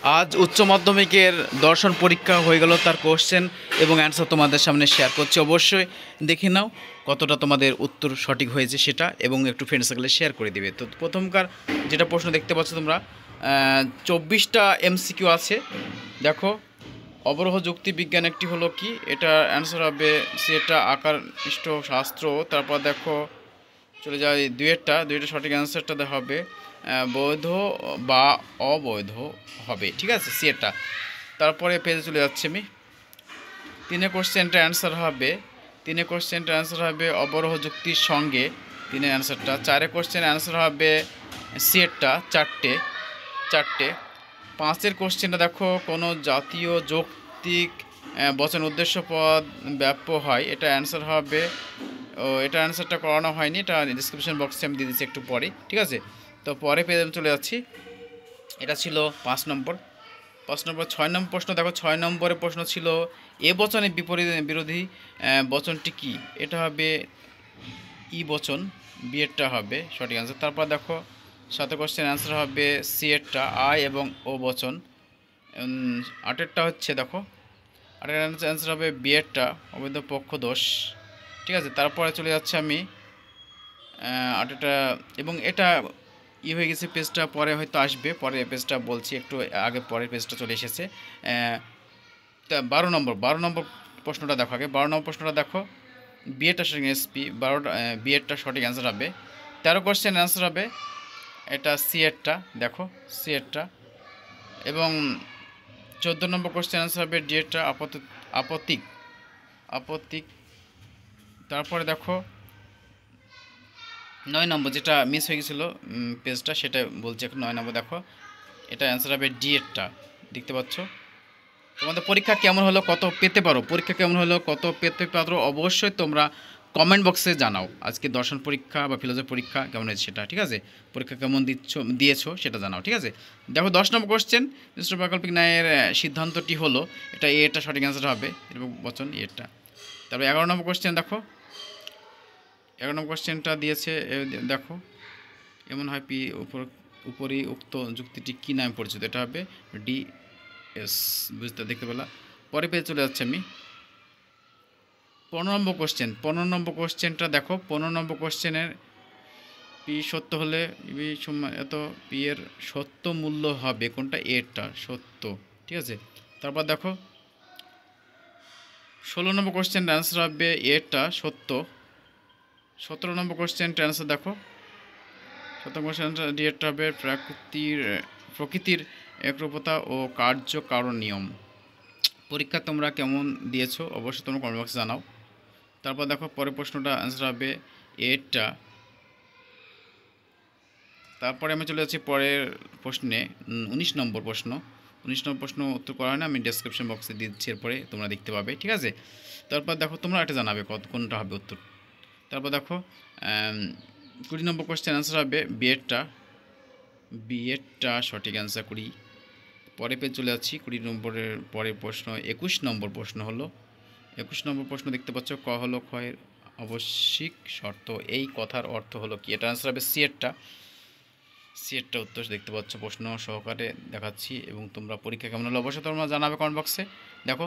আজ উচ্চ মাধ্যমিকের দর্শন পরীক্ষা হয়ে গেল, তার কোশ্চেন এবং অ্যান্সার তোমাদের সামনে শেয়ার করছি। অবশ্যই দেখে নাও কতটা তোমাদের উত্তর সঠিক হয়েছে সেটা, এবং একটু ফ্রেন্ড সার্কেলে শেয়ার করে দিবে। তো প্রথমকার যেটা প্রশ্ন দেখতে পাচ্ছ তোমরা, 24টা এমসিকিউ আছে। দেখো, অবরোহ যুক্তি বিজ্ঞান একটি হলো কি, এটা অ্যান্সার হবে সেটা আকার ইষ্ট শাস্ত্র। তারপর দেখো চলে যায় দুইটা সঠিক অ্যান্সারটা দেওয়া হবে বৈধ বা অবৈধ হবে, ঠিক আছে সিএটা। তারপরে পেজে চলে যাচ্ছে আমি। তিনের কোশ্চেনটা অ্যান্সার হবে অবরোহ যুক্তির সঙ্গে, তিনের অ্যান্সারটা। চারের কোশ্চেন অ্যান্সার হবে সিএরটা, চারটে। পাঁচের কোশ্চেনটা দেখো, কোনো জাতীয় যৌক্তিক বচন উদ্দেশ্য পদ ব্যাপ্য হয়, এটা অ্যান্সার হবে, এটা অ্যান্সারটা করানো হয়নি, এটা ডিসক্রিপশন বক্সে আমি দিয়ে দিচ্ছি একটু পরে, ঠিক আছে। তো পরে পেজে চলে যাচ্ছি। এটা ছিল 5 নম্বর। 6 নম্বর প্রশ্ন দেখো, 6 নম্বরের প্রশ্ন ছিল এ বচনের বিরোধী বচনটি কি, এটা হবে ই বচন, বিয়েরটা হবে সঠিক অ্যান্সার। তারপর দেখো 7 কোশ্চেন অ্যান্সার হবে সি এরটা, আই এবং ও বচন। 8এরটা হচ্ছে দেখো, 8এর অ্যান্সার হবে বিয়েরটা, অবৈধ পক্ষ দোষ, ঠিক আছে। তারপরে চলে যাচ্ছে আমি 8টা, এবং এটা হয়ে গেছে পেজটা, পরে হয়তো আসবে, পরে পেজটা বলছি একটু আগে, পরের পেজটা চলে এসেছে। তা 12 নম্বর প্রশ্নটা দেখো আগে। 12 নম্বর প্রশ্নটা দেখো, বিএডটা সঠিক এসপি, বিএডটা সঠিক অ্যান্সার হবে। 13 কোশ্চেন অ্যান্সার হবে এটা সি এরটা, দেখো সি এরটা। এবং 14 নম্বর কোশ্চেন অ্যান্সার হবে ডি এরটা, আপত্তিক। তারপরে দেখো 9 নম্বর, যেটা মিস হয়ে গেছিলো পেজটা, সেটা বলছি এখন। 9 নম্বর দেখো, এটা অ্যান্সার হবে ডি এরটা, দেখতে পাচ্ছ। তোমাদের পরীক্ষা কেমন হলো, কত পেতে পারো, অবশ্যই তোমরা কমেন্ট বক্সে জানাও। আজকে দর্শন পরীক্ষা বা ফিলোসফি পরীক্ষা কেমন হয়েছে সেটা, ঠিক আছে। পরীক্ষা কেমন দিয়েছো সেটা জানাও, ঠিক আছে। দেখো 10 নম্বর কোশ্চেন, মিশ্র বৈকল্পিক ন্যায়ের সিদ্ধান্তটি হলো, এটা এটা সঠিক অ্যান্সার হবে, এরকম বচন এটা। তারপর 11 নম্বর কোশ্চেন দেখো, 11 নম্বর কোশ্চেনটা দিয়েছে দেখো, এমন হয় পি উপরই উক্ত যুক্তিটি কী নামে পরিচিত, এটা হবে ডি এস, বুঝতে দেখতে পেলাম। পরে পেয়ে চলে যাচ্ছে আমি 15 নম্বর কোশ্চেনটা দেখো। 15 নম্বর কোশ্চেনের পি সত্য হলে এত পি এর সত্য মূল্য হবে কোনটা, এরটা সত্য, ঠিক আছে। তারপর দেখো 16 নম্বর কোশ্চেনটা অ্যান্সার হবে এরটা সত্য। 17 নম্বর কোশ্চেনটা অ্যান্সার দেখো, 17 কোশ্চেনটা ডি এরটা হবে প্রকৃতির একরূপতা ও কার্যকারণ নিয়ম। পরীক্ষা তোমরা কেমন দিয়েছো অবশ্যই তোমরা কমেন্ট বক্সে জানাও। তারপর দেখো পরের প্রশ্নটা অ্যান্সার হবে এরটা। তারপরে আমি চলে যাচ্ছি পরের প্রশ্নে, 19 নম্বর প্রশ্ন। 19 নম্বর প্রশ্ন উত্তর করা হয় না, আমি ডেসক্রিপশন বক্সে দিচ্ছি, এরপরে তোমরা দেখতে পাবে, ঠিক আছে। তারপর দেখো তোমরা এটা জানাবে কোনটা হবে উত্তর। তারপর দেখো 20 নম্বর কোশ্চেন অ্যান্সার হবে বিএডটা সঠিক অ্যান্সার 20। পরে পেয়ে চলে যাচ্ছি 20 নম্বরের পরের প্রশ্ন। 21 নম্বর প্রশ্ন হলো, 21 নম্বর প্রশ্ন দেখতে পাচ্ছ, ক হলো ক্ষয়ের আবশ্যিক শর্ত, এই কথার অর্থ হলো কি, এটা অ্যান্সার হবে সি এরটা উত্তর দেখতে পাচ্ছ, প্রশ্ন সহকারে দেখাচ্ছি। এবং তোমরা পরীক্ষা কেমন হলো অবশ্যই তোমরা জানাবে কমেন্ট বক্সে। দেখো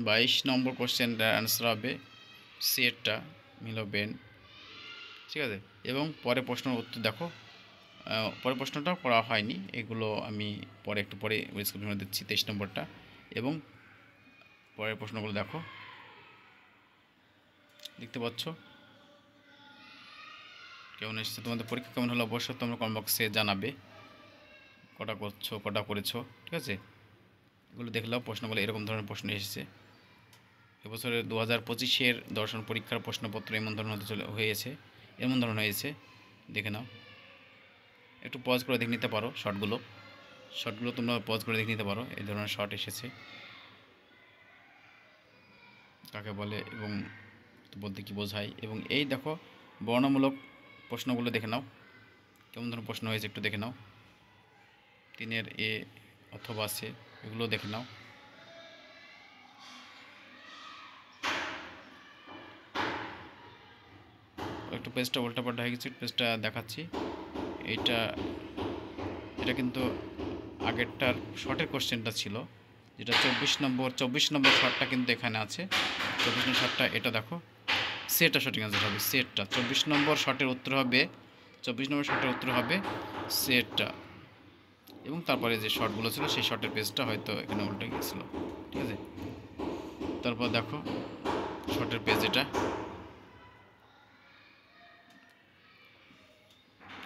22 নম্বর কোশ্চেনটা অ্যান্সার হবে সি এরটা, মিলোবেন, ঠিক আছে। এবং পরে প্রশ্নের উত্তর দেখো, পরের প্রশ্নটা করা হয়নি, এগুলো আমি পরে একটু পরে ডিসক্রিপশনে দিচ্ছি। 23 নম্বরটা এবং পরের প্রশ্নগুলো দেখো, দেখতে পাচ্ছ কেমন এসেছে। তোমাদের পরীক্ষা কেমন হলো অবশ্যই তোমরা কমেন্ট বক্সে জানাবে, কটা করেছো, ঠিক আছে। এগুলো দেখলাম প্রশ্নগুলো, এরকম ধরনের প্রশ্ন এসেছে। এবছরের 2025-এর দর্শন পরীক্ষার প্রশ্নপত্র এমন ধরনের হয়েছে, দেখে নাও। একটু পজ করে দেখে নিতে পারো, শর্টগুলো তোমরা পজ করে দেখে নিতে পারো, এই ধরনের শর্ট এসেছে কাকে বলে এবং বলতে কী বোঝায়। এবং এই দেখো বর্ণমূলক প্রশ্নগুলো দেখে নাও, কেমন ধরনের প্রশ্ন হয়েছে একটু দেখে নাও। 3-এর এ অথবা সে, এগুলো দেখে নাও। একটু পেজটা উল্টাপাল্টা হয়ে গেছে, পেজটা দেখাচ্ছি। এটা কিন্তু আগেরটার শর্টের কোশ্চেনটা ছিল, যেটা 24 নম্বর শর্টটা কিন্তু এখানে আছে। 24 নম্বর শর্টটা এটা দেখো, সেটটা সঠিক অ্যান্সার হবে, সেটটা 24 নম্বর শর্টের উত্তর হবে, 24 নম্বর শর্টের উত্তর হবে সেটটা। এবং তারপরে যে শর্টগুলো ছিল সেই শর্টের পেজটা হয়তো এখানে উল্টে গিয়েছিলো, ঠিক আছে। তারপর দেখো শর্টের পেজ এটা,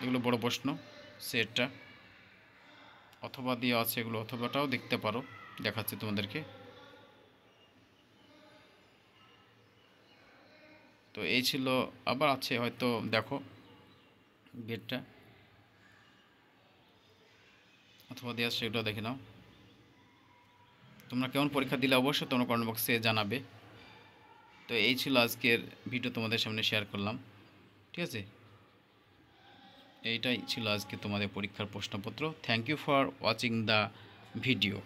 এগুলো বড় প্রশ্ন, সেটটা অথবা দিয়ে আছে, এগুলো অথবাটাও দেখতে পারো, দেখাচ্ছি তোমাদেরকে। তো এই ছিল, আবার আছে হয়তো দেখো গেটটা অথবা দিয়ে আছে, সেগুলো দেখে নাও। তোমরা কেমন পরীক্ষা দিলে অবশ্যই তোমরা কমেন্ট বক্সে জানাবে। তো এই ছিল আজকের ভিডিও, তোমাদের সামনে শেয়ার করলাম, ঠিক আছে। এইটাই ছিল আজকে তোমাদের পরীক্ষার প্রশ্নপত্র। Thank you for watching the video.